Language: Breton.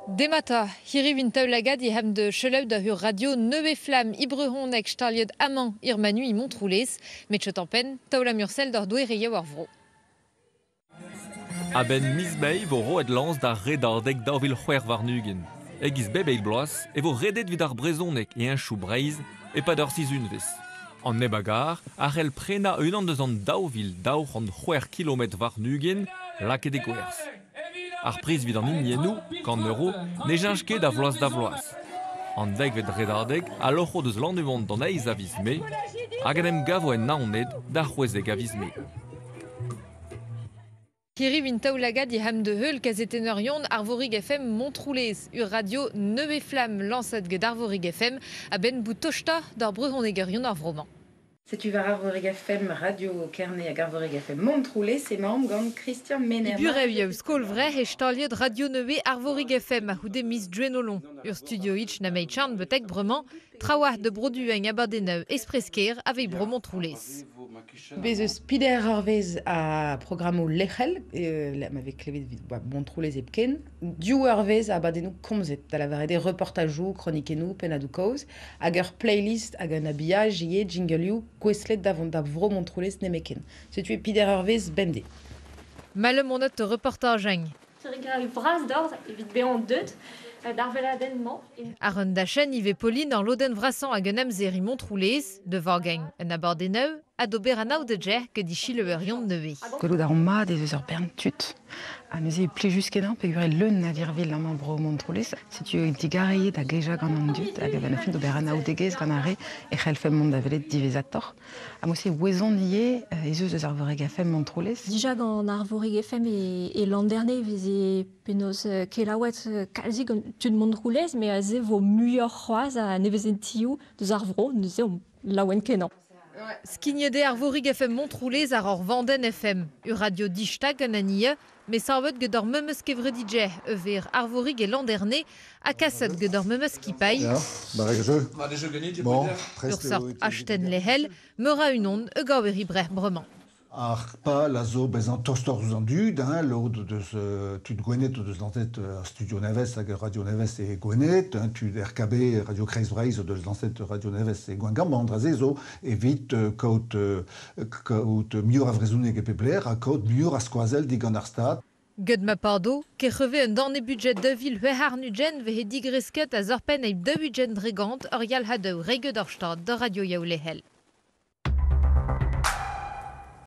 Demata, hiri vintaulagad I hem de chelev da hur radio neve flam ibrehonek staliet amant irmanu I Montroulez, met chotampen, taola mursel d'or doué reia war vro. A ben misbei vo roed lans da redardeg daouvil c'hwer varnugen. Eg is bebeil bloaz e vo redet vid ar brezonek e un chou breiz e pa d'ar sizunvez. An nebagar, ar el prena un an deus an daouvil daour an c'hwer kilomet varnugen laket e gwerz. Ar priz vid an inienou, kan euro, ne jinj ket da vloaz. An deg vet redardeg a locho deus lanevant d'an eiz a viz me, hag en em gavo en naonet da c'hwezeg a viz me. Hiri vintaulagad I hem de heul kazetenerion Arvorig FM Montroulez, ur radio neve flam lancet ged Arvorig FM a ben bout tochta d'ar brehonegerion ar vroman. C'est tu vas Arvorig FM Radio Kerne à Arvorig FM Montroulez, c'est membre gant Christian Mener. Burev skol vre e staliet radio neve Arvorig FM a houde mis djenolon. Ur studio itch na meitchan betek bremañ, trawah de brodueng abadeneu espresker avei bro Montroulez. Bez eus pider arvez a programo lechel, m'avez klevet Montroulez epken, diou arvez a badenou komzet, da la varede reportajou, kronikenou, penadou koz, hag ur playlist hag un habillage, ye, jingle gweslet davant da vro Montroulez nemeken. Se tu pider arvez bende. Malem on note reportajeng. Terigal bras d'or, evit beant deut, d'arveladenman. Ar un dachen ive Pauline an loden vrasan hag un amzeri Montroulez, de vargeng un abordeneu, a d'ober an aout de djer que di chileverion neve. Kolou d'ar ma des eus ur bern tut. A neuze e plejus ket an, pe gure leun a virvil an bro Montroulez. Se tu digareiet a geja gant an dut, hag ben a fin d'ober an aout degez gant ar re, e c'hellfem mont da velet divezator. A mose wezon nie ez eus eus Arvorig FM Montroulez. Dija gant Arvorig FM e landerne veze penaos kelawet kalzi gant tud Montroulez, me a ze vo muioc'h c'hoaz a nevezen tiou deus ar vro, neuze laouen kenan. Skignede Arvorig FM Montroulez ar or Vanden FM, ur radio distag an anie, me sarvet ged or memeus kevredidje, ver Arvorig e landerne, a kaset ged or memeus kipay. Ja, barek jeu. Bon, Ur sort achten lehel, meura unon e gaweri brech bremañ. Ar pa la zo bezan tostor ouzh an dud, l'od deus tud gwenet o deus lantet Studio Neves hag Radio Neves e gwenet, tud RKB Radio Kreiz Breiz o deus lantet Radio Neves e gwengamp, andraze zo evit kaout miur a vrezounek e pebler, a kaout miur a skoazel digant ar stad. Ged ma pardo, ke c'heve un dan e budget de vil hue har nugen vehe digresket a zorpen e de budget dregant ur yal hadeu reged or stad de Radio Yaoulehel.